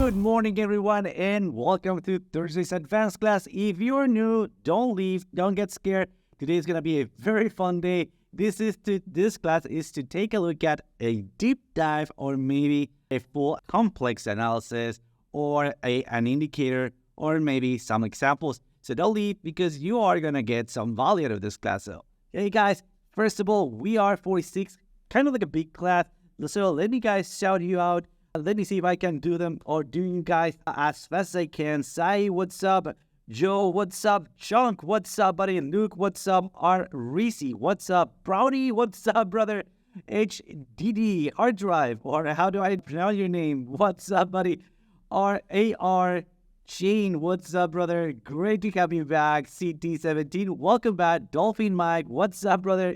Good morning, everyone, and welcome to Thursday's advanced class. If you're new, don't leave, don't get scared. Today is gonna be a very fun day. This class is to take a look at a deep dive, or maybe a full complex analysis, or an indicator, or maybe some examples. So don't leave because you are gonna get some value out of this class. So, hey guys, first of all, we are 46, kind of like a big class. So let me guys shout you out. Let me see if I can do them or do you guys as fast as I can. Sai, what's up? Joe, what's up? Chunk, what's up, buddy? Luke, what's up? R. Reese, what's up? Brownie, what's up, brother? HDD, hard drive, or how do I pronounce your name? What's up, buddy? RAR, Shane, what's up, brother? Great to have you back. CT17, welcome back. Dolphin Mike, what's up, brother?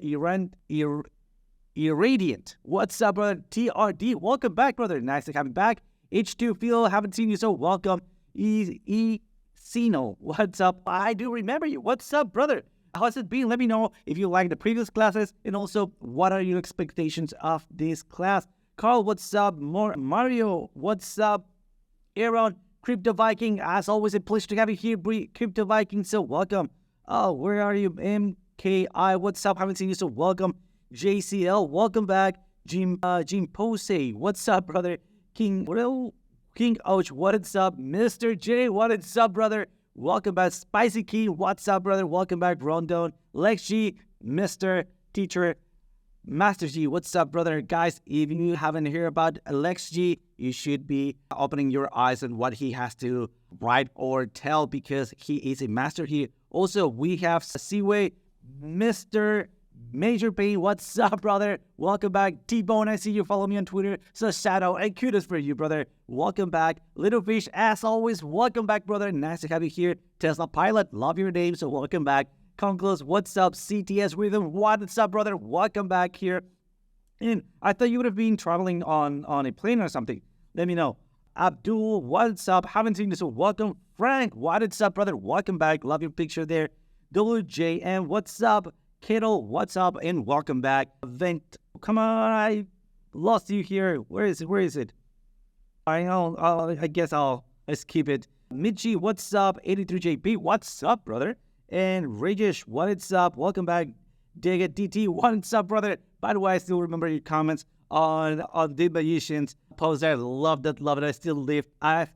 Irradiant, what's up, brother? TRD, welcome back, brother. Nice to have you back. H2 Phil, haven't seen you, so welcome. Sino, what's up? I do remember you. What's up, brother? How's it been? Let me know if you like the previous classes, and also what are your expectations of this class. Carl, what's up? Mario, what's up? Aaron, Crypto Viking, as always, a pleasure to have you here, Crypto Viking, so welcome. Oh, where are you? MKI, what's up? Haven't seen you, so welcome. JCL, welcome back. Jim Posey, what's up, brother? King Ouch, what's up? Mr. J, what's up, brother? Welcome back. Spicy King, what's up, brother? Welcome back. Rondon, Lex G, Mr. Teacher, Master G, what's up, brother? Guys, if you haven't heard about Lex G, you should be opening your eyes on what he has to write or tell, because he is a master here. Also, we have Seaway, Mr. Major Pain, what's up, brother? Welcome back. T-Bone, I see you follow me on Twitter. So Shadow, and kudos for you, brother. Welcome back. Little Fish, as always, welcome back, brother. Nice to have you here. Tesla Pilot, love your name, so welcome back. Conclose, what's up? CTS Rhythm, what's up, brother? Welcome back here. And I thought you would have been traveling on a plane or something. Let me know. Abdul, what's up? Haven't seen you, so welcome. Frank, what's up, brother? Welcome back. Love your picture there. WJM, what's up? Kittle, what's up, and welcome back. Vent, come on, I lost you here. Where is it? I guess I'll skip it. Michi, what's up? 83JP, what's up, brother? And Rajesh, what's up? Welcome back. Dig it, DT, what's up, brother? By the way, I still remember your comments on the Magicians post there. Love it. I still live. I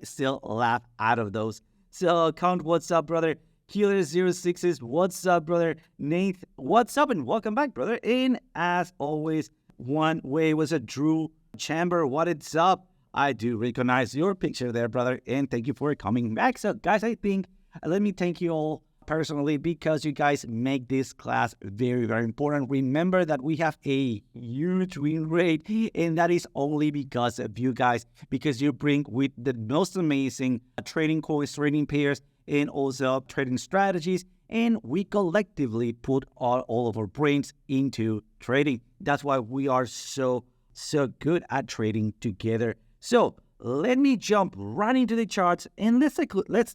still laugh out of those. So, Count, what's up, brother? Killer 06s, what's up, brother? Nate, what's up, and welcome back, brother. And as always, one way was a Drew Chamber, what's up? I do recognize your picture there, brother, and thank you for coming back. So, guys, I think, let me thank you all personally, because you guys make this class very, very important. Remember that we have a huge win rate, and that is only because of you guys, because you bring with the most amazing trading coins, trading pairs, and also trading strategies, and we collectively put all of our brains into trading. That's why we are so good at trading together. So let me jump right into the charts, and let's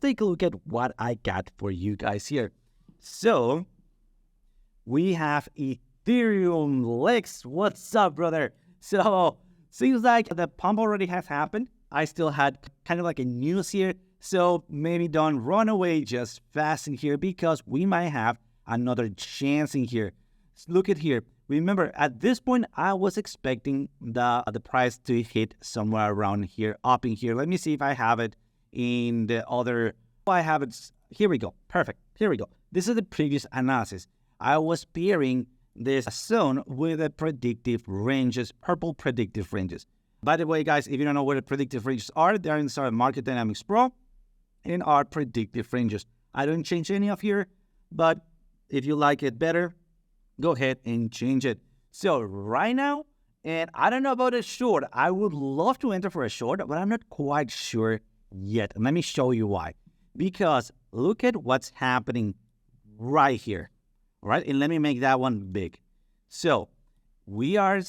take a look at what I got for you guys here. So we have Ethereum. Lex, what's up, brother? So seems like the pump already has happened. I still had kind of like a news here. So maybe don't run away just fast in here, because we might have another chance in here. Look at here. Remember, at this point, I was expecting the price to hit somewhere around here, up in here. Let me see if I have it in the other. Oh, I have it. Here we go. Perfect. Here we go. This is the previous analysis. I was pairing this zone with the predictive ranges, purple predictive ranges. By the way, guys, if you don't know where the predictive ranges are, they're inside Market Dynamics Pro in our predictive ranges. I don't change any of here, but if you like it better, go ahead and change it. So right now, and I don't know about a short. I would love to enter for a short, but I'm not quite sure yet. And let me show you why. Because look at what's happening right here, right? And let me make that one big. So we are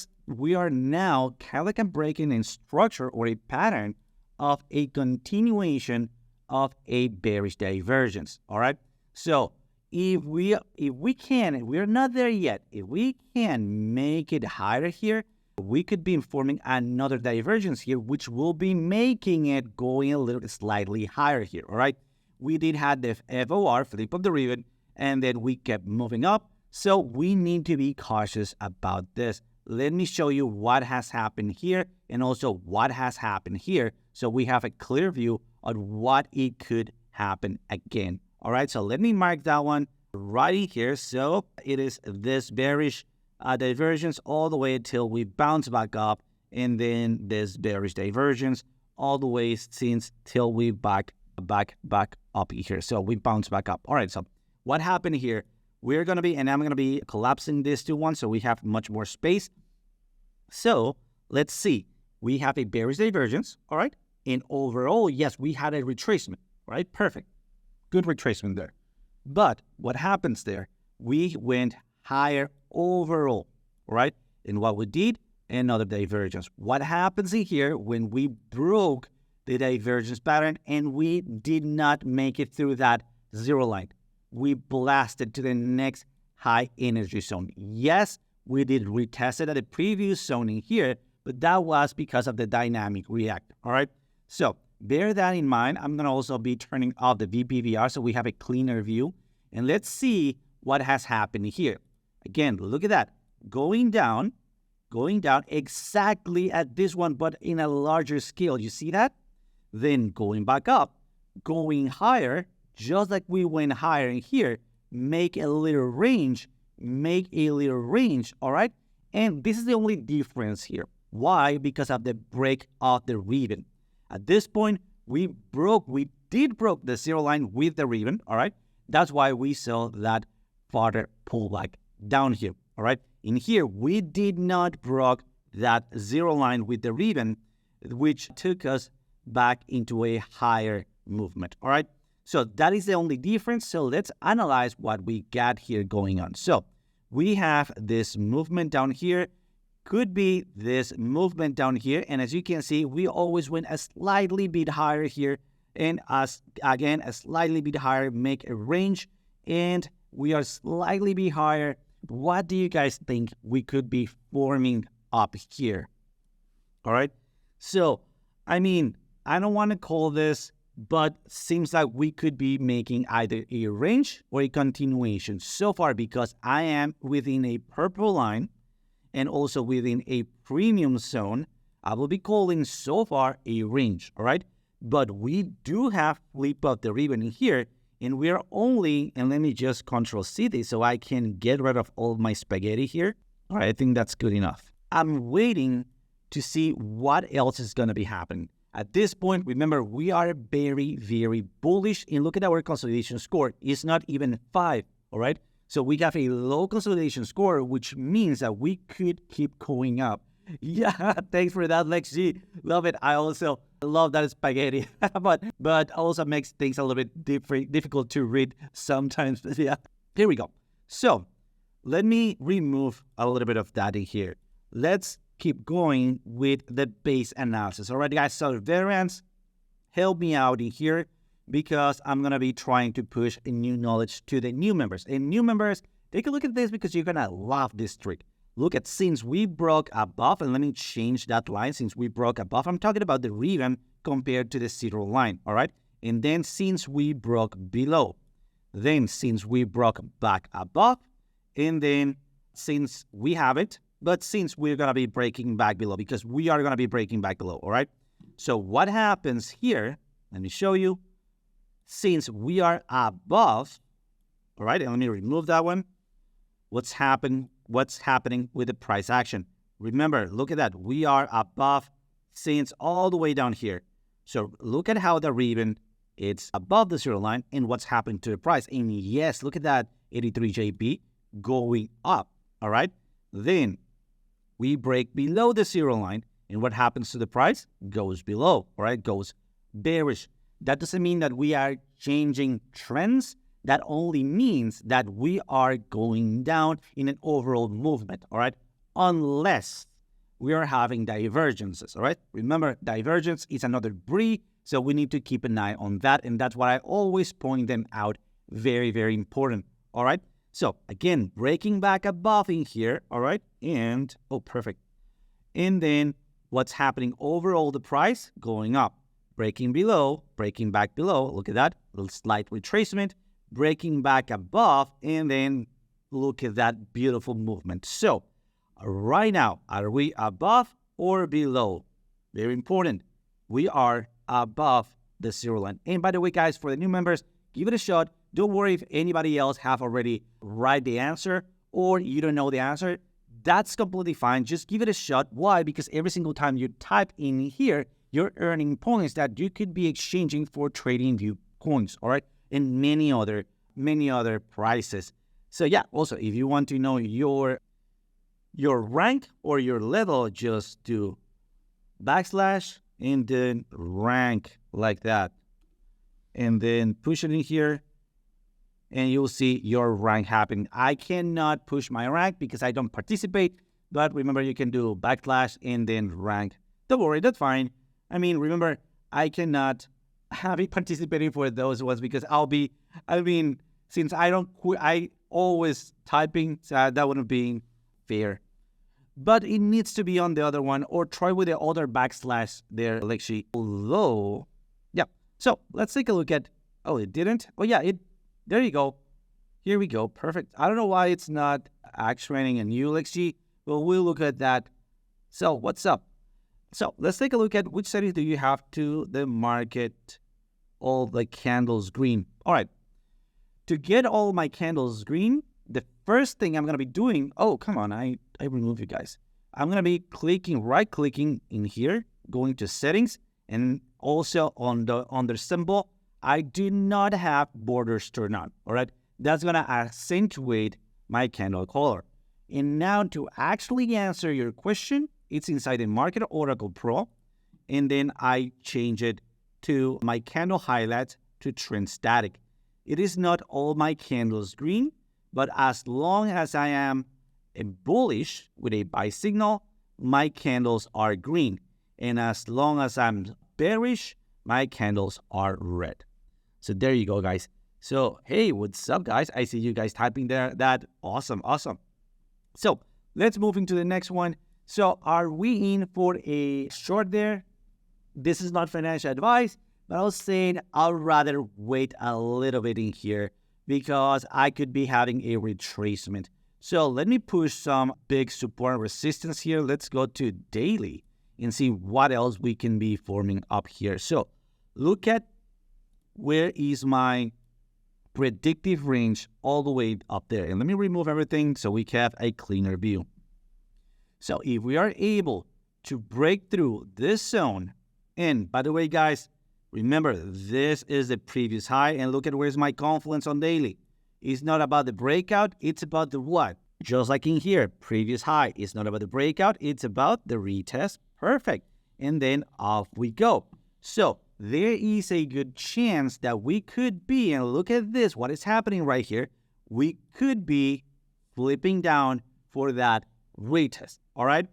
now kind of like a breaking in structure or a pattern of a continuation of a bearish divergence. All right. So if we can, we're not there yet. If we can make it higher here, we could be forming another divergence here, which will be making it going a little slightly higher here, all right? We did have the FOR, flip of the ribbon, and then we kept moving up. So we need to be cautious about this. Let me show you what has happened here and also what has happened here, so we have a clear view on what it could happen again. All right, so let me mark that one right in here. So it is this bearish divergence all the way until we bounce back up, and then this bearish divergence all the way since till we back up here. So we bounce back up. All right, so what happened here? We're going to be, and I'm going to be collapsing this to one so we have much more space. So let's see. We have a bearish divergence, all right? And overall, yes, we had a retracement, right? Perfect. Good retracement there. But what happens there? We went higher overall, right? And what we did, another divergence. What happens in here when we broke the divergence pattern and we did not make it through that zero line? We blasted to the next high energy zone. Yes, we did retest it at the previous zone in here, but that was because of the dynamic react, all right? So bear that in mind. I'm going to also be turning off the VPVR so we have a cleaner view. And let's see what has happened here. Again, look at that. Going down exactly at this one, but in a larger scale. You see that? Then going back up, going higher, just like we went higher in here, make a little range, all right? And this is the only difference here. Why? Because of the break of the ribbon. At this point, we did broke the zero line with the ribbon, all right? That's why we saw that further pullback down here, all right? In here, we did not broke that zero line with the ribbon, which took us back into a higher movement, all right? So that is the only difference. So let's analyze what we got here going on. So we have this movement down here, could be this movement down here. And as you can see, we always went a slightly bit higher here. And as again, a slightly bit higher, make a range. And we are slightly bit higher. What do you guys think we could be forming up here? All right. So, I mean, I don't want to call this, but seems like we could be making either a range or a continuation so far, because I am within a purple line and also within a premium zone. I will be calling so far a range, all right? But we do have flip of the ribbon in here, and we are only, and let me just Control C this so I can get rid of all my spaghetti here. All right, I think that's good enough. I'm waiting to see what else is going to be happening. At this point, remember, we are very, very bullish. And look at our consolidation score. It's not even 5, all right? So we have a low consolidation score, which means that we could keep going up. Yeah, thanks for that, Lex G. Love it. I also love that spaghetti. but also makes things a little bit difficult to read sometimes. But yeah, here we go. So let me remove a little bit of that in here. Let's keep going with the base analysis. All right, guys, so variance, help me out in here because I'm going to be trying to push a new knowledge to the new members. And new members, take a look at this because you're going to love this trick. Look at, since we broke above, and let me change that line. Since we broke above, I'm talking about the ribbon compared to the zero line, all right? And then since we broke below, then since we broke back above, and then since we have it, but since we're going to be breaking back below, because we are going to be breaking back below, all right? So what happens here, let me show you. Since we are above, all right, and let me remove that one. What's happening with the price action? Remember, look at that. We are above since all the way down here. So look at how the ribbon, it's above the zero line, and what's happened to the price. And yes, look at that 83JB going up, all right? Then we break below the zero line, and what happens to the price? Goes below, all right? Goes bearish. That doesn't mean that we are changing trends. That only means that we are going down in an overall movement, all right? Unless we are having divergences, all right? Remember, divergence is another BRIE, so we need to keep an eye on that, and that's why I always point them out. Very, very important, all right? So, again, breaking back above in here, all right? And, oh, perfect. And then what's happening overall, the price going up, breaking below, breaking back below. Look at that, little slight retracement, breaking back above, and then look at that beautiful movement. So right now, are we above or below? Very important. We are above the zero line. And by the way, guys, for the new members, give it a shot. Don't worry if anybody else have already write the answer or you don't know the answer. That's completely fine. Just give it a shot. Why? Because every single time you type in here, you're earning points that you could be exchanging for trading view coins, all right? And many other prices. So yeah, also, if you want to know your rank or your level, just do backslash and then rank like that. And then push it in here and you'll see your rank happening. I cannot push my rank because I don't participate, but remember you can do backslash and then rank. Don't worry, that's fine. I mean, remember, I cannot be participating for those ones because since I always typing, so that wouldn't be fair. But it needs to be on the other one or try with the other backslash there, like she below. Yeah. So let's take a look at, oh, it didn't? Oh yeah, there you go. Here we go. Perfect. I don't know why it's not actuating a new Lexi, but we'll look at that. So what's up? So let's take a look at which settings do you have to the market all the candles green. All right. To get all my candles green, the first thing I'm going to be doing, oh, come on, I remove you guys. I'm going to be right-clicking in here, going to settings, and also on the symbol, I do not have borders turned on, all right? That's going to accentuate my candle color. And now to actually answer your question, it's inside the Market Oracle Pro, and then I change it to my candle highlights to trend static. It is not all my candles green, but as long as I am bullish with a buy signal, my candles are green. And as long as I'm bearish, my candles are red. So there you go, guys. So, hey, what's up, guys? I see you guys typing there. That awesome. So let's move into the next one. So are we in for a short there? This is not financial advice, but I was saying I'd rather wait a little bit in here because I could be having a retracement. So let me push some big support and resistance here. Let's go to daily and see what else we can be forming up here. So look at where is my predictive range all the way up there. And let me remove everything so we have a cleaner view. So if we are able to break through this zone, and by the way, guys, remember, this is the previous high, and look at where's my confluence on daily. It's not about the breakout, it's about the what? Just like in here, previous high. It's not about the breakout, it's about the retest. Perfect. And then off we go. So there is a good chance that we could be, and look at this, what is happening right here. We could be flipping down for that retest, all right?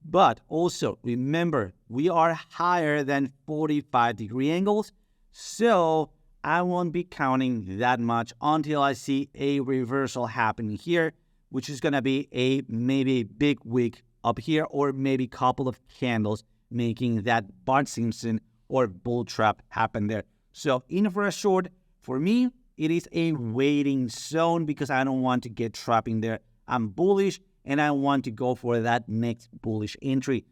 But also, remember, we are higher than 45-degree angles, so I won't be counting that much until I see a reversal happening here, which is going to be a maybe big wick up here or maybe a couple of candles making that Bart Simpson or bull trap happen there. So in for a short, for me, it is a waiting zone because I don't want to get trapped in there. I'm bullish and I want to go for that next bullish entry.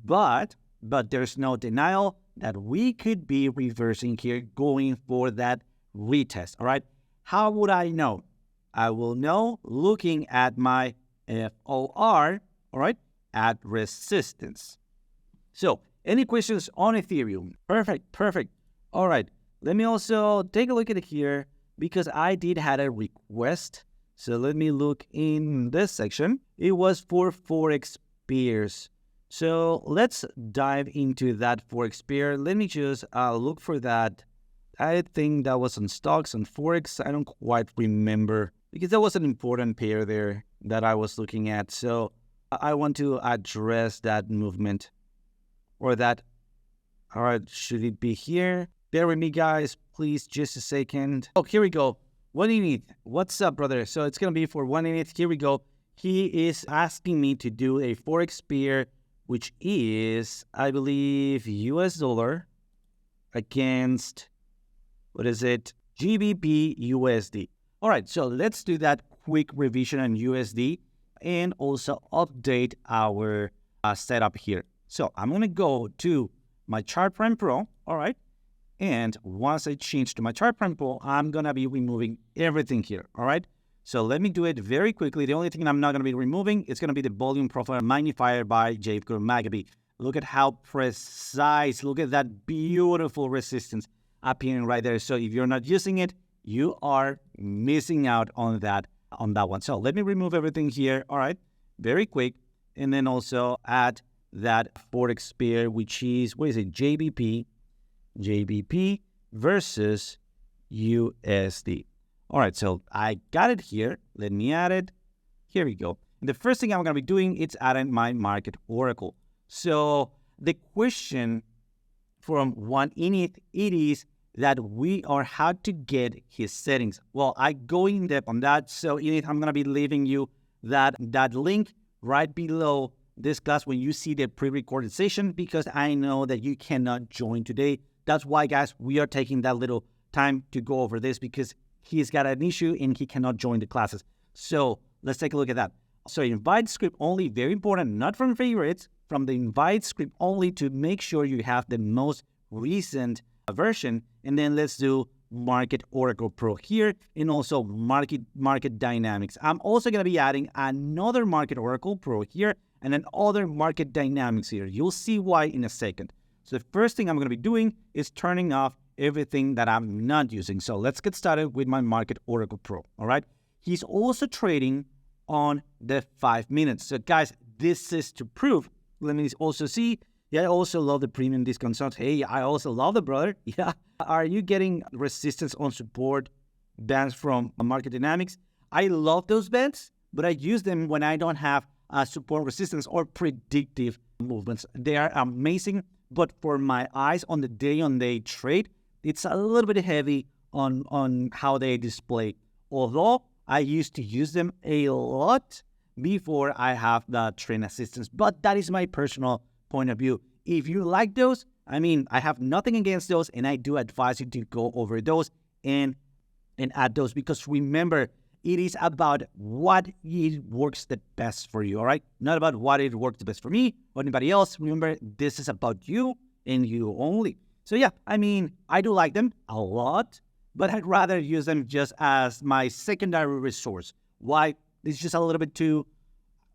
But there's no denial that we could be reversing here, going for that retest, all right? How would I know? I will know looking at my FOR, all right, at resistance. So, any questions on Ethereum? Perfect. All right, let me also take a look at it here because I did have a request. So let me look in this section. It was for Forex peers. So let's dive into that Forex pair. Let me just look for that. I think that was on stocks and Forex. I don't quite remember because that was an important pair there that I was looking at. So I want to address that movement or that. All right, should it be here? Bear with me, guys, please, just a second. Oh, here we go. 188. What's up, brother? So it's going to be for 188. Here we go. He is asking me to do a Forex pair which is, I believe, US dollar against, what is it? GBP USD. All right, so let's do that quick revision on USD and also update our setup here. So I'm going to go to my Chart Prime Pro, all right? And once I change to my Chart Prime Pro, I'm going to be removing everything here, all right? So let me do it very quickly. The only thing I'm not going to be removing is going to be the volume profile magnifier by Jacob Maccabee. Look at how precise. Look at that beautiful resistance appearing right there. So if you're not using it, you are missing out on that one. So let me remove everything here. All right, very quick. And then also add that Forex pair, which is, what is it? JBP versus USD. All right, so I got it here. Let me add it. Here we go. And the first thing I'm going to be doing is adding my market oracle. So the question from one Enith, it is that we are how to get his settings. Well, I go in depth on that. So Enith, I'm going to be leaving you that link right below this class when you see the pre-recorded session, because I know that you cannot join today. That's why, guys, we are taking that little time to go over this, because he's got an issue and he cannot join the classes. So let's take a look at that. So invite script only, very important, not from favorites, from the invite script only to make sure you have the most recent version. And then let's do Market Oracle Pro here, and also market dynamics. I'm also going to be adding another Market Oracle Pro here and then other market dynamics here. You'll see why in a second. So the first thing I'm going to be doing is turning off everything that I'm not using. So let's get started with my Market Oracle Pro. All right. He's also trading on the 5 minutes. So guys, this is to prove. Let me also see. Yeah, I also love the premium discount zones. Hey, I also love the brother. Yeah. Are you getting resistance on support bands from Market Dynamics? I love those bands, but I use them when I don't have support resistance or predictive movements. They are amazing, but for my eyes on the day-on-day trade, it's a little bit heavy on how they display. Although I used to use them a lot before I have the trend assistance, but that is my personal point of view. If you like those, I mean, I have nothing against those, and I do advise you to go over those and add those, because remember, it is about what it works the best for you, all right? Not about what it works the best for me or anybody else. Remember, this is about you and you only. So yeah, I mean, I do like them a lot, but I'd rather use them just as my secondary resource. Why? It's just a little bit too,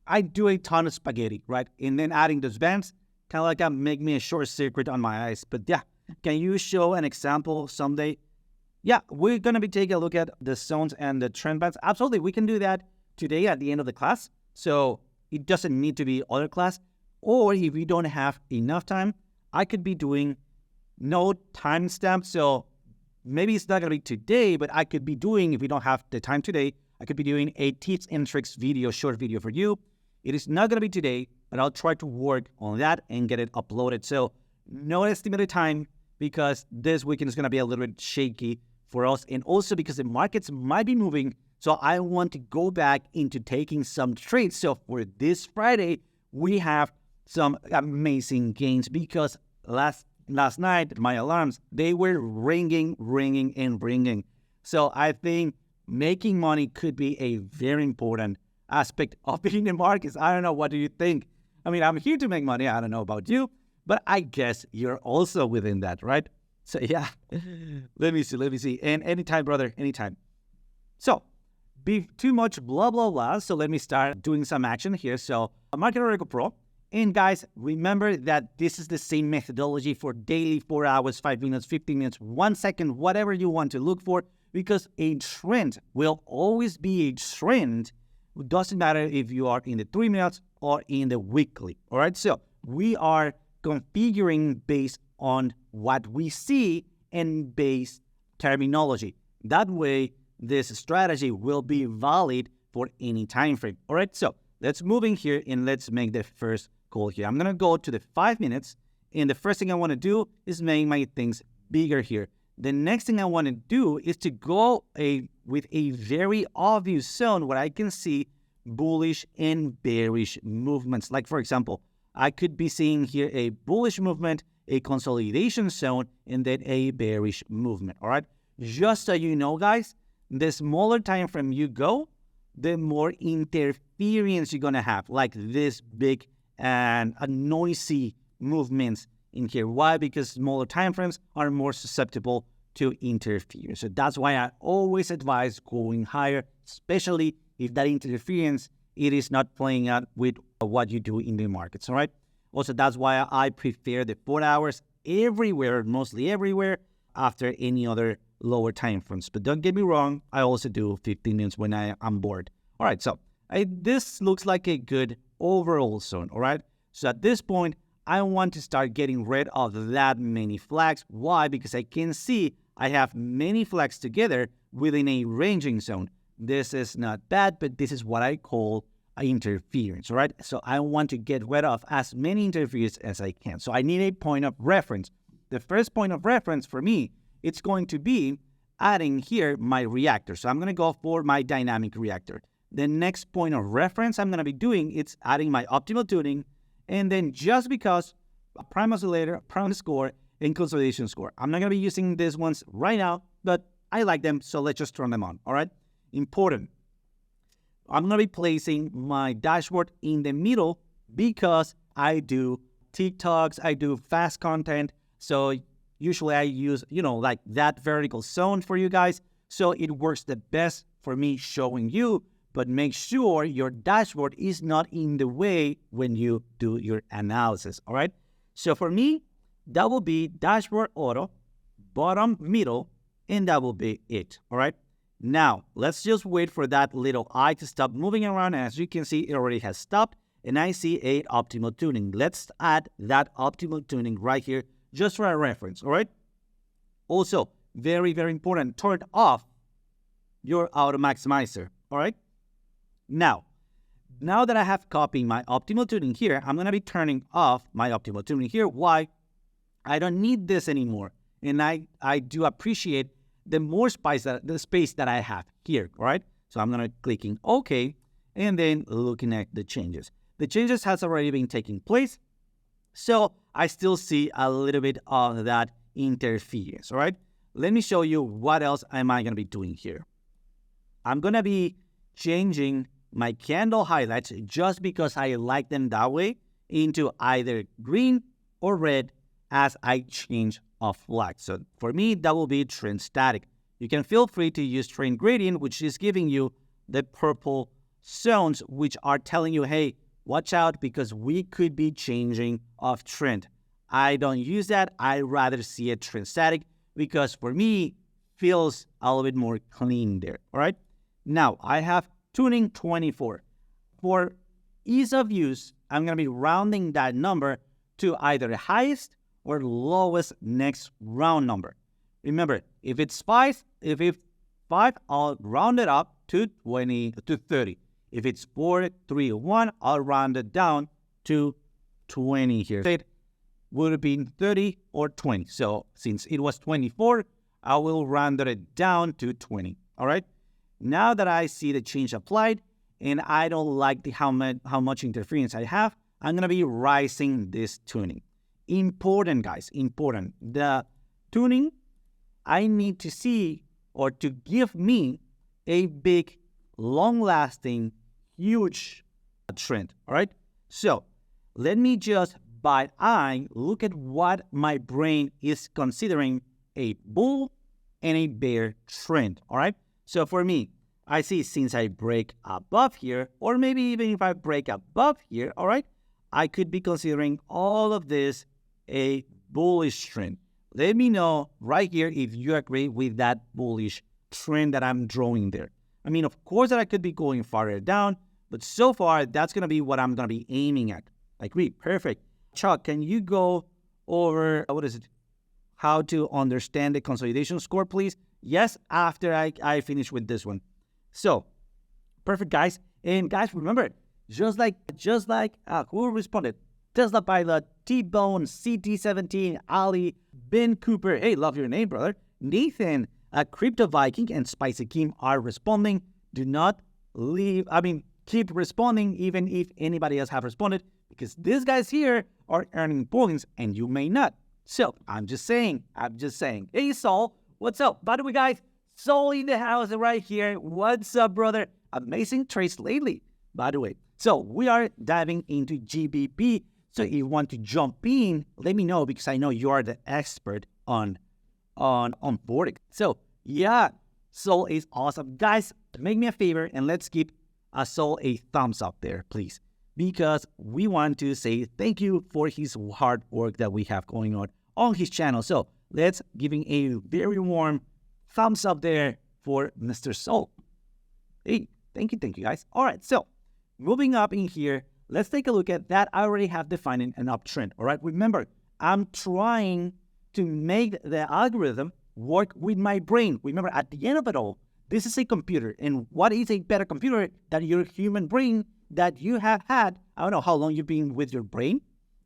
I do a ton of spaghetti, right? And then adding those bands, kind of like that make me a short circuit on my eyes. But yeah, can you show an example someday? Yeah, we're going to be taking a look at the zones and the trend bands. Absolutely, we can do that today at the end of the class. So it doesn't need to be other class. Or if we don't have enough time, I could be doing no timestamp. So maybe it's not going to be today, but I could be doing, if we don't have the time today, I could be doing a tips and tricks video, short video for you. It is not going to be today, but I'll try to work on that and get it uploaded. So no estimated time, because this weekend is going to be a little bit shaky for us, and also because the markets might be moving. So I want to go back into taking some trades. So for this Friday, we have some amazing gains, because last night, my alarms, they were ringing. So I think making money could be a very important aspect of being in the markets. I don't know. What do you think? I mean, I'm here to make money. I don't know about you, but I guess you're also within that, right? So yeah, let me see. And anytime, brother, anytime. So, be too much blah, blah, blah. So let me start doing some action here. So Market Oracle Pro. And guys, remember that this is the same methodology for daily, 4 hours, 5 minutes, 15 minutes, 1 second, whatever you want to look for, because a trend will always be a trend. It doesn't matter if you are in the 3 minutes or in the weekly. All right. So we are configuring based on what we see and base terminology. That way, this strategy will be valid for any time frame. All right, so let's move in here and let's make the first call here. I'm going to go to the 5 minutes, and the first thing I want to do is make my things bigger here. The next thing I want to do is to go with a very obvious zone where I can see bullish and bearish movements. Like, for example, I could be seeing here a bullish movement, a consolidation zone, and then a bearish movement, all right? Just so you know, guys, the smaller time frame you go, the more interference you're going to have, like this big and noisy movements in here. Why? Because smaller time frames are more susceptible to interference. So that's why I always advise going higher, especially if that interference, it is not playing out with what you do in the markets, all right? Also, that's why I prefer the 4 hours everywhere, mostly everywhere, after any other lower time frames. But don't get me wrong, I also do 15 minutes when I'm bored. All right, so this looks like a good overall zone, all right? So at this point, I want to start getting rid of that many flags. Why? Because I can see I have many flags together within a ranging zone. This is not bad, but this is what I call interference, all right? So I want to get rid of as many interference as I can. So I need a point of reference. The first point of reference for me, it's going to be adding here my reactor. So I'm going to go for my dynamic reactor. The next point of reference I'm going to be doing, it's adding my optimal tuning, and then just because a prime oscillator, prime score, and consolidation score. I'm not going to be using these ones right now, but I like them, so let's just turn them on, all right? Important. I'm going to be placing my dashboard in the middle because I do TikToks, I do fast content, so usually I use, like that vertical zone for you guys, so it works the best for me showing you, but make sure your dashboard is not in the way when you do your analysis, all right? So for me, that will be dashboard auto, bottom, middle, and that will be it, all right? Now, let's just wait for that little eye to stop moving around. As you can see, it already has stopped, and I see a optimal tuning. Let's add that optimal tuning right here, just for a reference, all right? Also, very, very important, turn off your auto maximizer, all right? Now that I have copied my optimal tuning here, I'm going to be turning off my optimal tuning here. Why? I don't need this anymore. And I do appreciate the more space that I have here, all right? So I'm going to clicking OK, and then looking at the changes. The changes has already been taking place, so I still see a little bit of that interference, all right? Let me show you what else am I going to be doing here. I'm going to be changing my candle highlights just because I like them that way into either green or red as I change a flag. So for me, that will be trend static. You can feel free to use trend gradient, which is giving you the purple zones, which are telling you, hey, watch out because we could be changing of trend. I don't use that. I rather see a trend static because for me, feels a little bit more clean there, all right? Now, I have tuning 24. For ease of use, I'm going to be rounding that number to either the highest or lowest next round number. Remember, if it's 5, I'll round it up to 30. If it's 4, 3, 1, I'll round it down to 20 here. It would have been 30 or 20. So since it was 24, I will round it down to 20. All right. Now that I see the change applied and I don't like how much interference I have, I'm going to be rising this tuning. Important, guys, important. The tuning, I need to see or to give me a big, long-lasting, huge trend, all right? So let me just, by eye, look at what my brain is considering a bull and a bear trend, all right? So for me, I see since I break above here, or maybe even if I break above here, all right, I could be considering all of this a bullish trend. Let me know right here if you agree with that bullish trend that I'm drawing there. I mean, of course that I could be going farther down, but so far, that's going to be what I'm going to be aiming at. I agree. Perfect. Chuck, can you go over, how to understand the consolidation score, please? Yes, after I finish with this one. So, perfect, guys. And guys, remember, just like who responded? Tesla Pilot, T-Bone, CT17, Ali, Ben Cooper. Hey, love your name, brother. Nathan, Crypto Viking, and Spicy Kim are responding. Do not leave. Keep responding even if anybody else have responded. because these guys here are earning points and you may not. So I'm just saying. Hey, Saul, what's up? By the way, guys, Saul in the house right here. What's up, brother? Amazing trades lately, by the way. So we are diving into GBP. So if you want to jump in, let me know, because I know you are the expert on onboarding. So yeah, Saul is awesome. Guys, make me a favor and let's give Saul a thumbs up there, please, because we want to say thank you for his hard work that we have going on his channel. So let's give him a very warm thumbs up there for Mr. Saul. Hey, thank you guys. All right, so moving up in here, let's take a look at that. I already have defined an uptrend. All right, remember, I'm trying to make the algorithm work with my brain. Remember, at the end of it all, this is a computer. And what is a better computer than your human brain that you have had? I don't know how long you've been with your brain,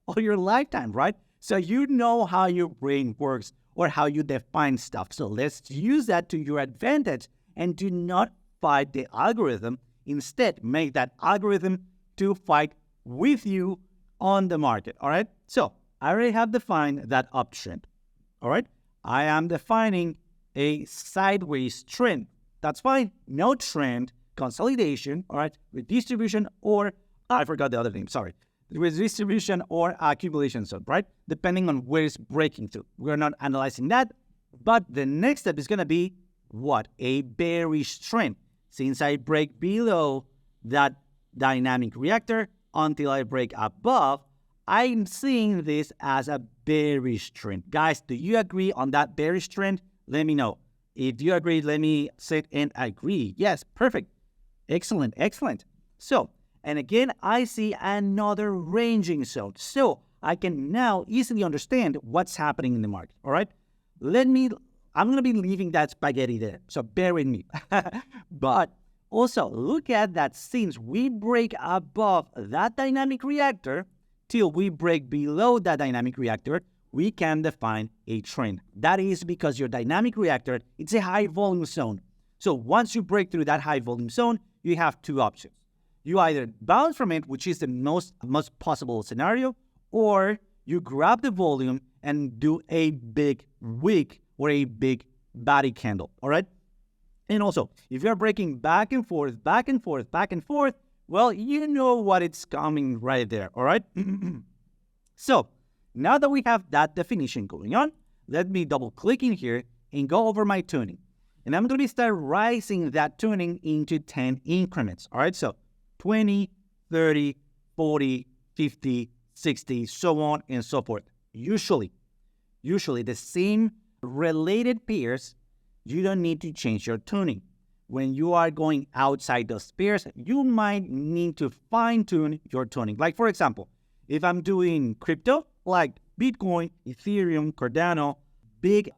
or your lifetime, right? So you know how your brain works or how you define stuff. So let's use that to your advantage and do not fight the algorithm. Instead, make that algorithm to fight with you on the market, all right? So I already have defined that uptrend, all right? I am defining a sideways trend. That's fine. No trend, consolidation, all right? Redistribution, or, I forgot the other name, sorry. Redistribution or accumulation zone, right? Depending on where it's breaking through. We're not analyzing that, but the next step is going to be what? A bearish trend. Since I break below that dynamic reactor until I break above, I'm seeing this as a bearish trend. Guys, do you agree on that bearish trend? Let me know. If you agree, let me sit and agree. Yes, perfect. Excellent. So, and again, I see another ranging zone. So I can now easily understand what's happening in the market. All right. I'm going to be leaving that spaghetti there. So bear with me. But also look at that. Since we break above that dynamic reactor till we break below that dynamic reactor, we can define a trend. That is because your dynamic reactor, it's a high volume zone. So once you break through that high volume zone, you have two options. You either bounce from it, which is the most possible scenario, or you grab the volume and do a big wick or a big body candle, all right? And also, if you're breaking back and forth, well, you know what it's coming right there, all right? So, now that we have that definition going on, let me double click in here and go over my tuning. And I'm going to start rising that tuning into 10 increments, all right? So 20, 30, 40, 50, 60, so on and so forth. Usually the same related pairs, you don't need to change your tuning. When you are going outside those pairs, you might need to fine-tune your tuning. Like, for example, if I'm doing crypto, like Bitcoin, Ethereum, Cardano, big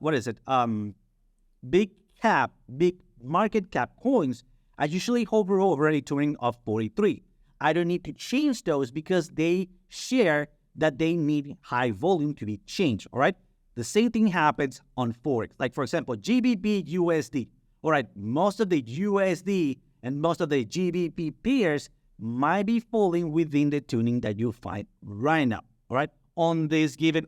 market cap coins, I usually hover over a tuning of 43. I don't need to change those because they share that they need high volume to be changed, all right? The same thing happens on Forex. Like, for example, GBP, USD. All right, most of the USD and most of the GBP pairs might be falling within the tuning that you find right now, all right? On this given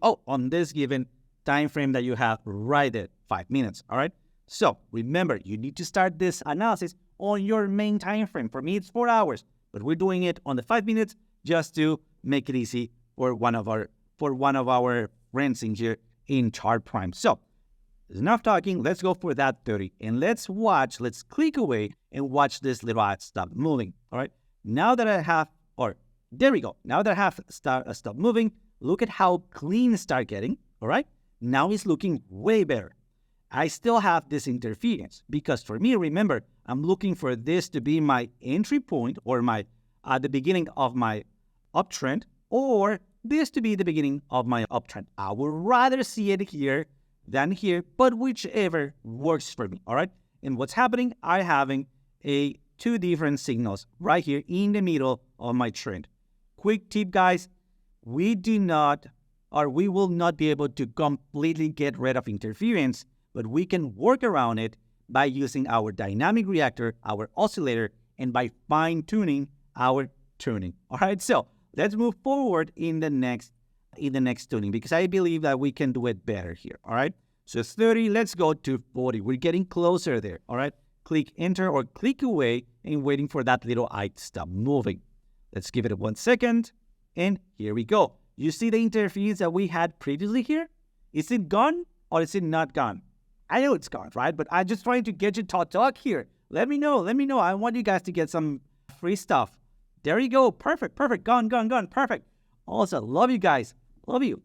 time frame that you have right there, 5 minutes, all right? So remember, you need to start this analysis on your main time frame. For me, it's 4 hours, but we're doing it on the 5 minutes just to make it easy for one of our friends in here in Chart Prime. So enough talking. Let's go for that 30, and let's click away and watch this little ad stop moving. All right. Now that I have, there we go. Now that I have stopped moving, look at how clean it start getting. All right. Now it's looking way better. I still have this interference because for me, remember, I'm looking for this to be my entry point or the beginning of my uptrend, or this to be the beginning of my uptrend. I would rather see it here than here, but whichever works for me, all right? And what's happening, I'm having two different signals right here in the middle of my trend. Quick tip, guys, we will not be able to completely get rid of interference, but we can work around it by using our dynamic reactor, our oscillator, and by fine-tuning our tuning. All right, so let's move forward in the next tuning, because I believe that we can do it better here. All right. So 30, let's go to 40. We're getting closer there. All right. Click enter or click away and waiting for that little eye to stop moving. Let's give it 1 second. And here we go. You see the interference that we had previously here? Is it gone or is it not gone? I know it's gone, right? But I'm just trying to get you to talk here. Let me know. I want you guys to get some free stuff. There you go. Perfect. Gone. Perfect. Also, love you guys. Love you.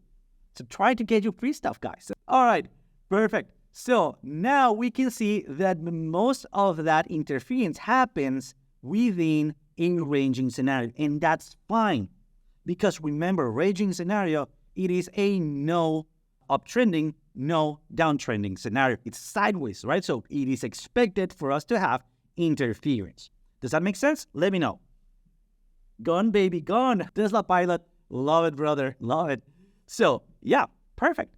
So try to get you free stuff, guys. All right. Perfect. So now we can see that most of that interference happens within a ranging scenario. And that's fine. Because remember, ranging scenario, it is a no uptrending, no downtrending scenario. It's sideways, right? So it is expected for us to have interference. Does that make sense? Let me know. Gone, baby, gone. Tesla pilot. Love it, brother. Love it. So, yeah, perfect.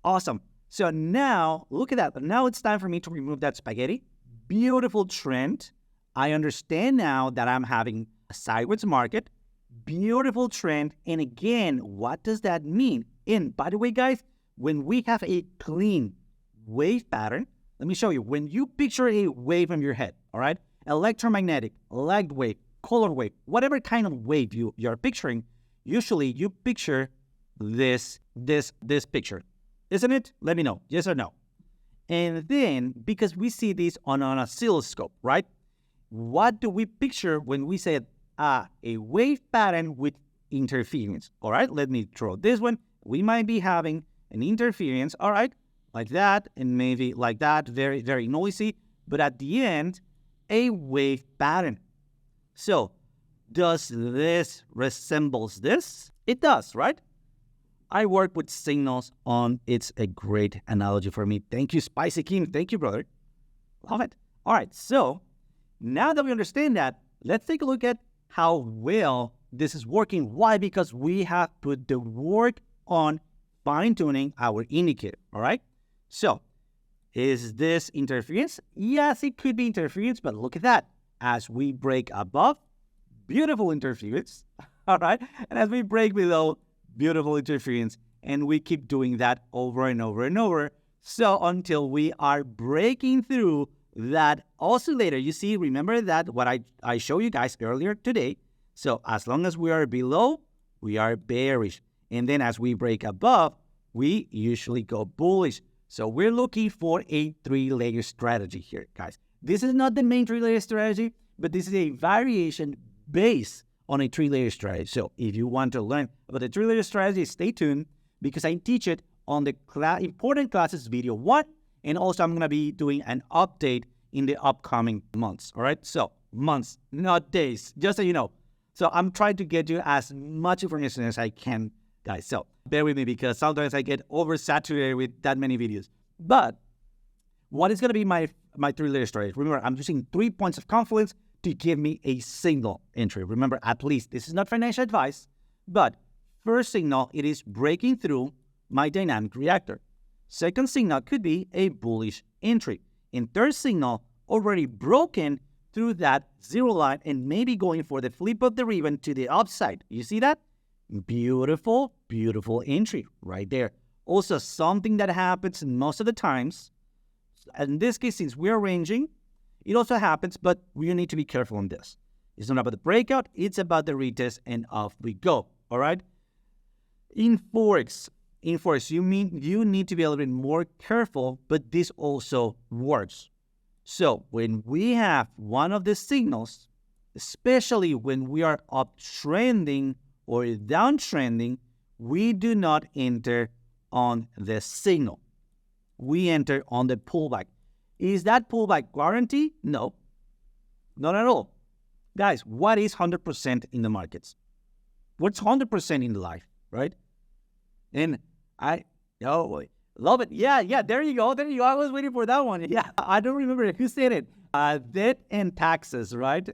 Awesome. So now, look at that. Now it's time for me to remove that spaghetti. Beautiful trend. I understand now that I'm having a sideways market. Beautiful trend. And again, what does that mean? And by the way, guys, when we have a clean wave pattern, let me show you. When you picture a wave in your head, all right, electromagnetic, light wave, color wave, whatever kind of wave you're picturing, usually you picture this picture. Isn't it? Let me know. Yes or no? And then, because we see this on an oscilloscope, right? What do we picture when we say a wave pattern with interference? All right, let me draw this one. We might be having an interference, all right, like that, and maybe like that, very, very noisy. But at the end, a wave pattern. So, does this resembles this? It does, right? I work with signals on. It's a great analogy for me. Thank you, Spicy Kim. Thank you, brother. Love it. All right, so now that we understand that, let's take a look at how well this is working. Why? Because we have put the work on fine-tuning our indicator, all right? So, is this interference? Yes, it could be interference, but look at that. As we break above, beautiful interference, all right? And as we break below, beautiful interference. And we keep doing that over and over and over. So until we are breaking through that oscillator. You see, remember that what I showed you guys earlier today. So as long as we are below, we are bearish. And then as we break above, we usually go bullish. So we're looking for a 3-layer strategy here, guys. This is not the main 3-layer strategy, but this is a variation based on a 3-layer strategy. So if you want to learn about the 3-layer strategy, stay tuned because I teach it on the important classes video 1. And also I'm going to be doing an update in the upcoming months. All right. So months, not days, just so you know. So I'm trying to get you as much information as I can, guys. So bear with me because sometimes I get oversaturated with that many videos. But what is going to be my 3-layer strategy? Remember, I'm using 3 points of confluence to give me a signal entry. Remember, at least this is not financial advice, but first signal, it is breaking through my dynamic reactor. Second signal could be a bullish entry. And third signal, already broken through that zero line and maybe going for the flip of the ribbon to the upside. You see that? Beautiful, beautiful entry right there. Also, something that happens most of the times, in this case, since we're ranging, it also happens, but we need to be careful on this. It's not about the breakout, it's about the retest, and off we go. All right? In Forex, you need to be a little bit more careful, but this also works. So when we have one of the signals, especially when we are uptrending or downtrending, we do not enter on the signal. We enter on the pullback. Is that pullback guarantee? No, not at all. Guys, what is 100% in the markets? What's 100% in life, right? And love it. Yeah, there you go. I was waiting for that one. Yeah, I don't remember who said it. Debt and taxes, right?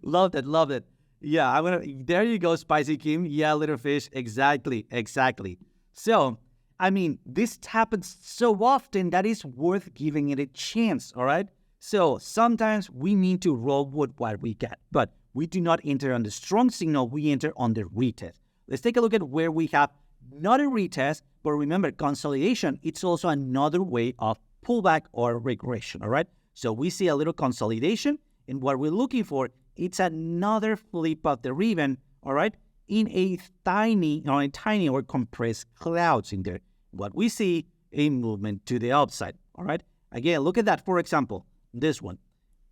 Loved it. Yeah, there you go, Spicy Kim. Yeah, little fish. Exactly. So, I mean, this happens so often that it's worth giving it a chance, all right? So sometimes we need to roll with what we get. But we do not enter on the strong signal, we enter on the retest. Let's take a look at where we have not a retest, but remember, consolidation, it's also another way of pullback or regression, all right? So we see a little consolidation, and what we're looking for, it's another flip of the ribbon, all right, in a tiny or compressed clouds in there. What we see, a movement to the upside, all right? Again, look at that. For example, this one.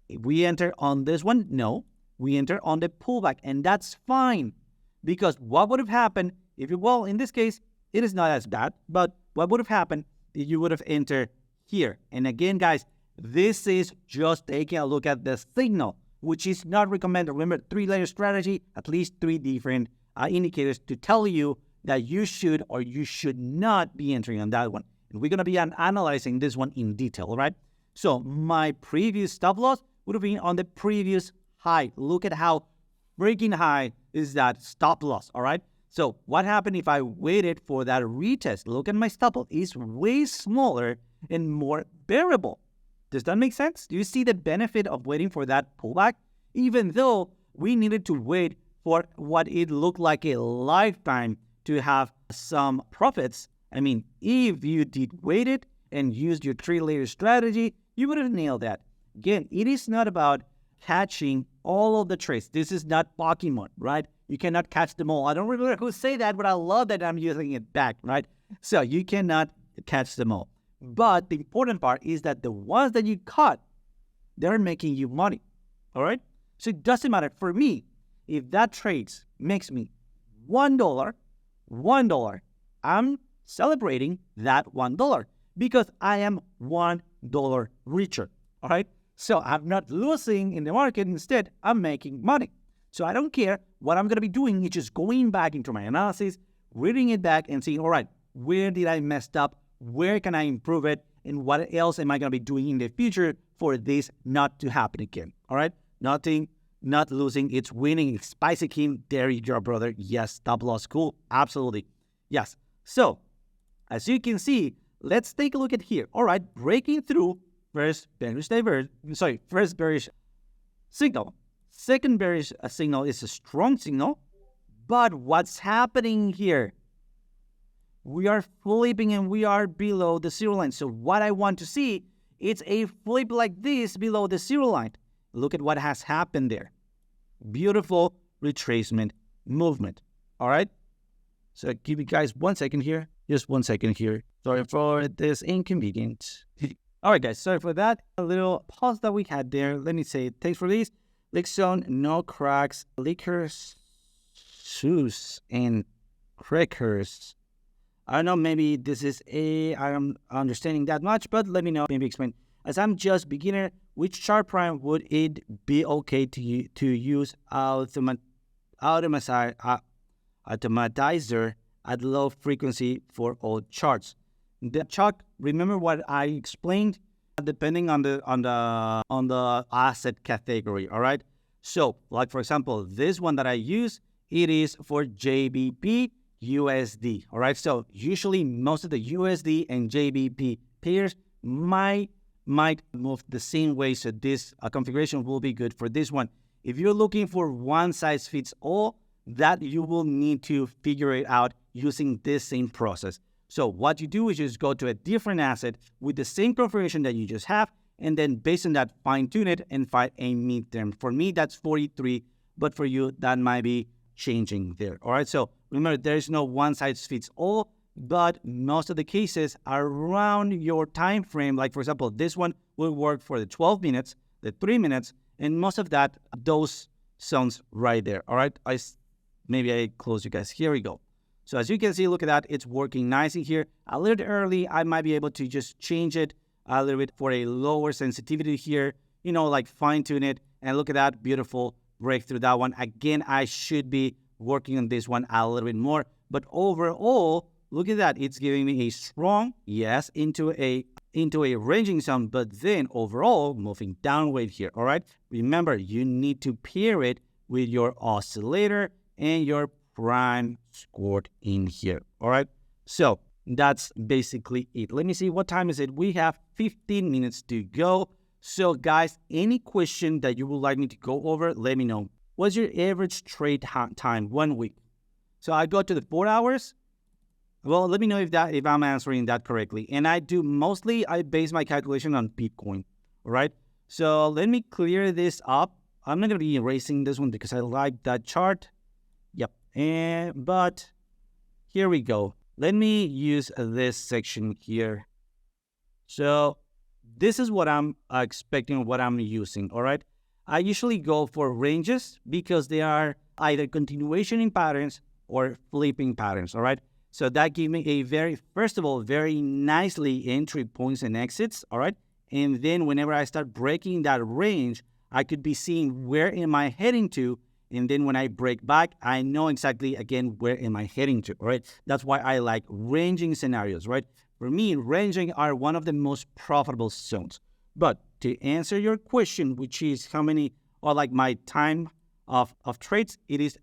If we enter on this one, no, we enter on the pullback, and that's fine, because what would have happened if you, well, in this case, it is not as bad, but what would have happened if you would have entered here? And again, guys, this is just taking a look at the signal, which is not recommended. Remember, 3-layer strategy, at least 3 different indicators to tell you that you should or you should not be entering on that one. And we're going to be analyzing this one in detail, right? So my previous stop loss would have been on the previous high. Look at how freaking high is that stop loss, all right? So what happened if I waited for that retest? Look at my stop loss. It's way smaller and more bearable. Does that make sense? Do you see the benefit of waiting for that pullback? Even though we needed to wait for what it looked like a lifetime to have some profits. I mean, if you did wait it and used your 3-layer strategy, you would have nailed that. Again, it is not about catching all of the trades. This is not Pokemon, right? You cannot catch them all. I don't remember who say that, but I love that I'm using it back, right? So you cannot catch them all. But the important part is that the ones that you caught, they're making you money, all right? So it doesn't matter. For me, if that trades makes me $1, I'm celebrating that $1 because I am $1 richer, all right? So I'm not losing in the market. Instead, I'm making money. So I don't care. What I'm going to be doing is just going back into my analysis, reading it back and saying, all right, where did I mess up? Where can I improve it? And what else am I going to be doing in the future for this not to happen again? All right? Nothing, not losing. It's winning. It's Spicy King. There you go, brother. Yes, stop loss. Cool. Absolutely. Yes. So as you can see, let's take a look at here. All right. Breaking through first bearish signal. Second bearish signal is a strong signal. But what's happening here? We are flipping and we are below the 0 line. So what I want to see, it's a flip like this below the 0 line. Look at what has happened there. Beautiful retracement movement. All right. So give you guys 1 second here. Just 1 second here. Sorry for this inconvenience. All right, guys. Sorry for that. A little pause that we had there. Let me say thanks for this. Lickzone, no cracks, liquors, shoes, and crackers. I don't know, maybe this is I'm understanding that much, but let me know, maybe explain. As I'm just beginner, which chart prime would it be okay to use automatizer at low frequency for all charts? The chart, remember what I explained, depending on the asset category, all right? So, like for example, this one that I use, it is for JBP USD, all right? So usually most of the USD and JBP pairs might move the same way, so this configuration will be good for this one. If you're looking for one size fits all, that you will need to figure it out using this same process. So what you do is just go to a different asset with the same configuration that you just have, and then based on that, fine-tune it and find a midterm. For me, that's 43, but for you, that might be changing there, all right? So remember, there is no one size fits all, but most of the cases are around your time frame. Like for example, this one will work for the 12 minutes, the 3 minutes, and most of that, those zones right there, all right? Maybe I close you guys. Here we go. So as you can see, look at that. It's working nicely here. A little bit early, I might be able to just change it a little bit for a lower sensitivity here, like fine tune it. And look at that, beautiful breakthrough, that one. Again, I should be working on this one a little bit more. But overall, look at that. It's giving me a strong, yes, into a ranging zone, but then overall moving downward here, all right? Remember, you need to pair it with your oscillator and your prime scored in here, all right? So that's basically it. Let me see, what time is it? We have 15 minutes to go. So guys, any question that you would like me to go over, let me know. What's your average trade time 1 week? So I go to the 4 hours. Well, let me know if I'm answering that correctly. And I base my calculation on Bitcoin. All right. So let me clear this up. I'm not going to be erasing this one because I like that chart. Yep. But here we go. Let me use this section here. So this is what I'm expecting, what I'm using. All right. I usually go for ranges because they are either continuation in patterns or flipping patterns. All right. So that gives me first of all, very nicely entry points and exits. All right. And then whenever I start breaking that range, I could be seeing where am I heading to. And then when I break back, I know exactly, again, where am I heading to, right? That's why I like ranging scenarios, right? For me, ranging are one of the most profitable zones. But to answer your question, which is how many, or like my time of trades, it is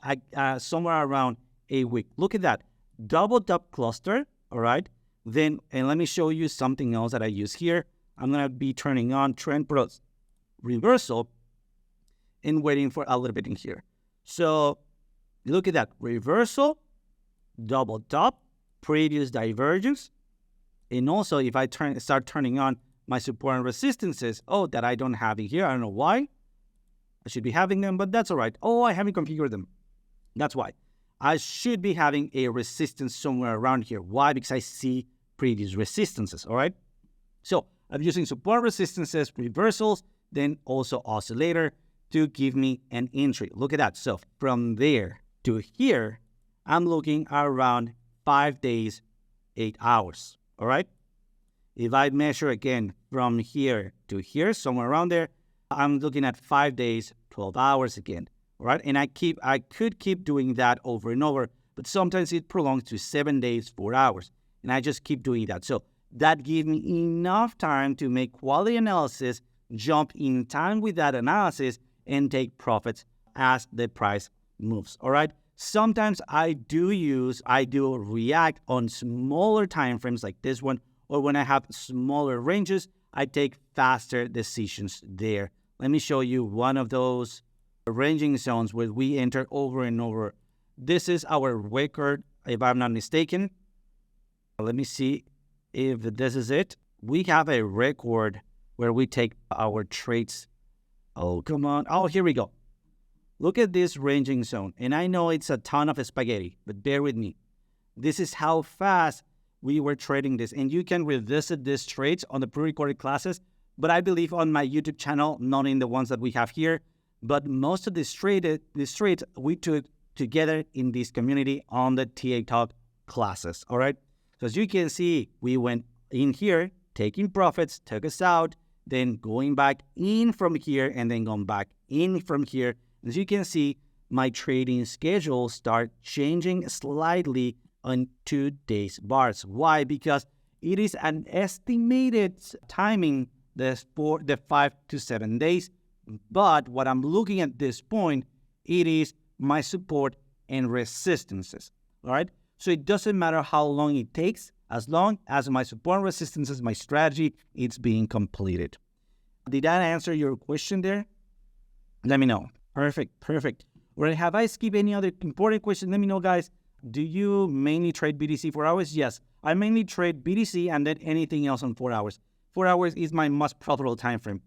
somewhere around a week. Look at that. Double top cluster, all right? Then, and let me show you something else that I use here. I'm going to be turning on trend plus reversal and waiting for a little bit in here. So look at that. Reversal, double top, previous divergence. And also if I start turning on my support and resistances, that I don't have it here. I don't know why. I should be having them, but that's all right. I haven't configured them. That's why. I should be having a resistance somewhere around here. Why? Because I see previous resistances, all right? So I'm using support resistances, reversals, then also oscillator to give me an entry. Look at that. So from there to here, I'm looking around 5 days, 8 hours, all right? If I measure again from here to here, somewhere around there, I'm looking at 5 days, 12 hours again, all right? And I could keep doing that over and over, but sometimes it prolongs to 7 days, 4 hours. And I just keep doing that. So that gives me enough time to make quality analysis, jump in time with that analysis, and take profits as the price moves, all right? Sometimes I do react on smaller time frames like this one, or when I have smaller ranges, I take faster decisions there. Let me show you one of those ranging zones where we enter over and over. This is our record, if I'm not mistaken. Let me see if this is it. We have a record where we take our trades. Oh, come on. Oh, here we go. Look at this ranging zone. And I know it's a ton of spaghetti, but bear with me. This is how fast we were trading this. And you can revisit these trades on the pre-recorded classes, but I believe on my YouTube channel, not in the ones that we have here. But most of these trades we took together in this community on the TA Talk classes, all right? So as you can see, we went in here, taking profits, took us out, then going back in from here, and then going back in from here. As you can see, my trading schedule start changing slightly on 2 days bars. Why? Because it is an estimated timing for the 5 to 7 days. But what I'm looking at this point, it is my support and resistances. All right. So it doesn't matter how long it takes, as long as my support and resistances, my strategy, it's being completed. Did that answer your question there? Let me know. Perfect. Or have I skipped any other important question? Let me know, guys. Do you mainly trade BTC 4 hours? Yes, I mainly trade BTC and then anything else on 4 hours. 4 hours is my most profitable time frame.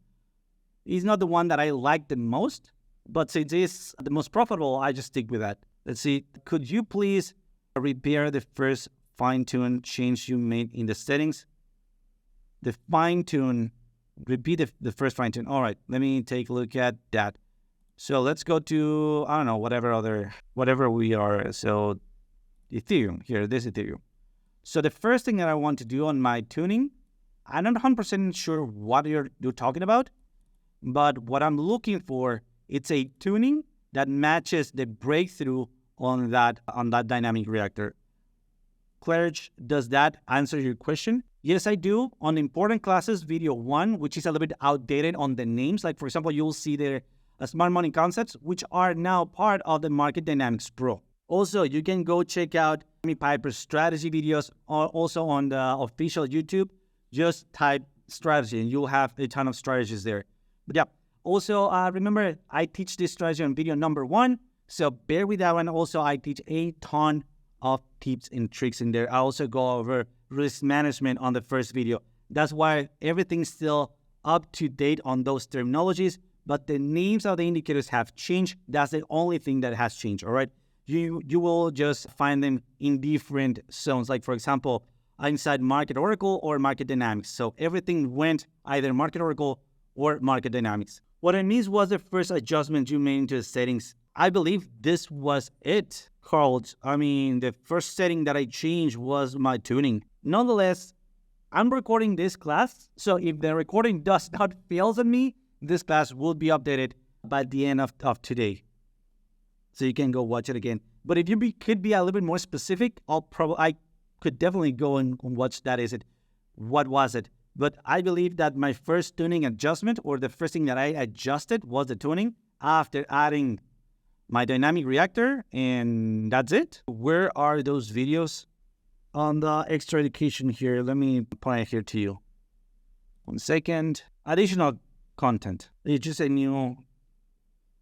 It's not the one that I like the most, but since it's the most profitable, I just stick with that. Let's see. Could you please repair the first fine-tune change you made in the settings? The fine-tune, repeat the first fine-tune. All right, let me take a look at that. So let's go to, I don't know, whatever we are. So Ethereum, here, this Ethereum. So the first thing that I want to do on my tuning, I'm not 100% sure what you're talking about, but what I'm looking for, it's a tuning that matches the breakthrough on that dynamic reactor. Claridge, does that answer your question? Yes, I do. On important classes, video 1, which is a little bit outdated on the names. Like, for example, you'll see there smart money concepts, which are now part of the Market Dynamics Pro. Also, you can go check out Amy Piper's strategy videos also on the official YouTube. Just type strategy and you'll have a ton of strategies there. But yeah, Also, remember, I teach this strategy on video number 1, so bear with that one. Also, I teach a ton of tips and tricks in there. I also go over risk management on the first video. That's why everything's still up to date on those terminologies, but the names of the indicators have changed. That's the only thing that has changed, all right? You will just find them in different zones, like for example, inside Market Oracle or Market Dynamics. So everything went either Market Oracle or Market Dynamics. What I missed was the first adjustment you made into the settings. I believe this was it, Carl. I mean, the first setting that I changed was my tuning. Nonetheless, I'm recording this class, so if the recording does not fail on me, this class will be updated by the end of today. So you can go watch it again. But if you could be a little bit more specific, I could definitely go and watch that. What was it? But I believe that my first tuning adjustment, or the first thing that I adjusted, was the tuning after adding my dynamic reactor, and that's it. Where are those videos? On the extra education here, let me point it here to you. 1 second. Additional content. It's just a new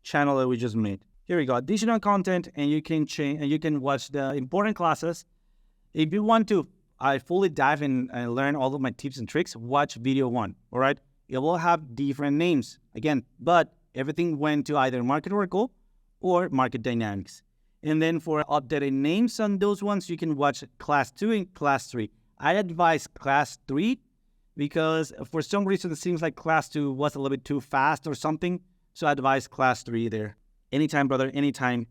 channel that we just made. Here we go. Additional content, and you can change and you can watch the important classes. If you want to, I fully dive in and learn all of my tips and tricks, watch video 1. All right. It will have different names again, but everything went to either Market Oracle or Market Dynamics. And then for updated names on those ones, you can watch Class 2 and Class 3. I advise Class 3 because for some reason it seems like Class 2 was a little bit too fast or something. So I advise Class 3 there. Anytime, brother, anytime.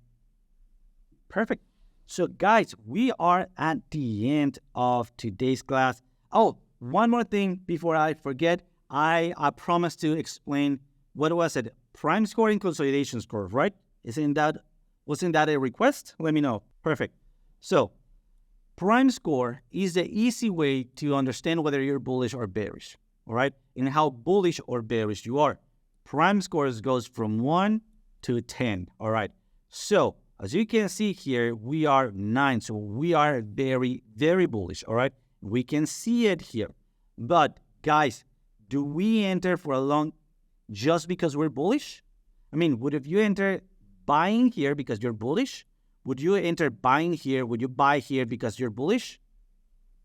Perfect. So guys, we are at the end of today's class. Oh, one more thing before I forget. I promised to explain, what was it? Prime score and consolidation score, right? Wasn't that a request? Let me know. Perfect. So, prime score is the easy way to understand whether you're bullish or bearish, all right? And how bullish or bearish you are. Prime scores goes from 1 to 10, all right? So, as you can see here, we are 9, so we are very, very bullish, all right? We can see it here. But, guys, do we enter for a long just because we're bullish? I mean, if you enter buying here because you're bullish? Would you enter buying here? Would you buy here because you're bullish?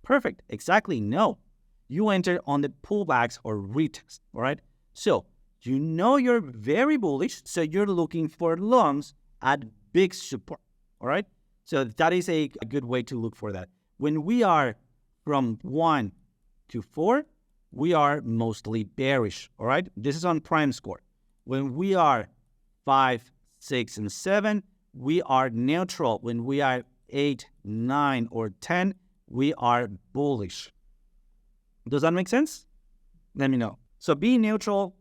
Perfect. Exactly. No. You enter on the pullbacks or retest. All right. So you know you're very bullish. So you're looking for longs at big support. All right. So that is a good way to look for that. When we are from 1 to 4, we are mostly bearish. All right. This is on prime score. When we are 5, 6, and 7, we are neutral. When we are 8, 9, or 10, we are bullish. Does that make sense? Let me know. So being neutral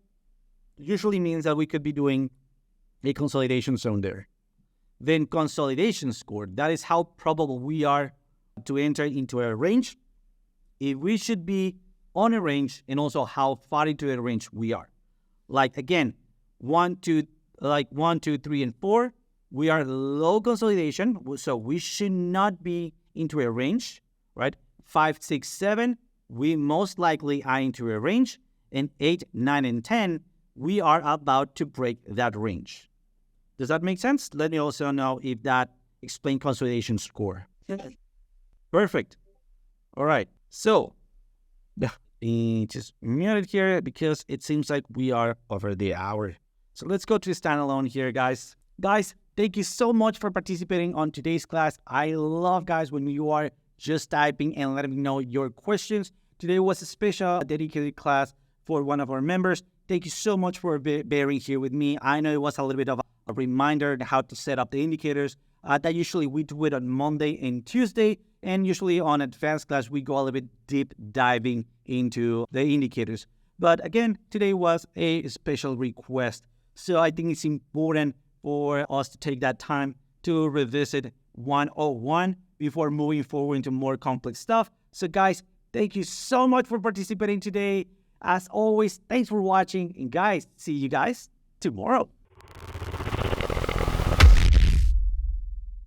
usually means that we could be doing a consolidation zone there. Then consolidation score, that is how probable we are to enter into a range. If we should be on a range, and also how far into a range we are. Like again, 1, 2, 3, and 4, we are low consolidation, so we should not be into a range, right? 5, 6, 7, we most likely are into a range, and 8, 9, and 10, we are about to break that range. Does that make sense? Let me also know if that explains consolidation score. Perfect. All right. So, just mute it here because it seems like we are over the hour. So let's go to standalone here, guys. Guys, thank you so much for participating on today's class. I love, guys, when you are just typing and letting me know your questions. Today was a special dedicated class for one of our members. Thank you so much for bearing here with me. I know it was a little bit of a reminder on how to set up the indicators. That usually we do it on Monday and Tuesday. And usually on advanced class, we go a little bit deep diving into the indicators. But again, today was a special request. So I think it's important for us to take that time to revisit 101 before moving forward into more complex stuff. So guys, thank you so much for participating today. As always, thanks for watching. And guys, see you guys tomorrow.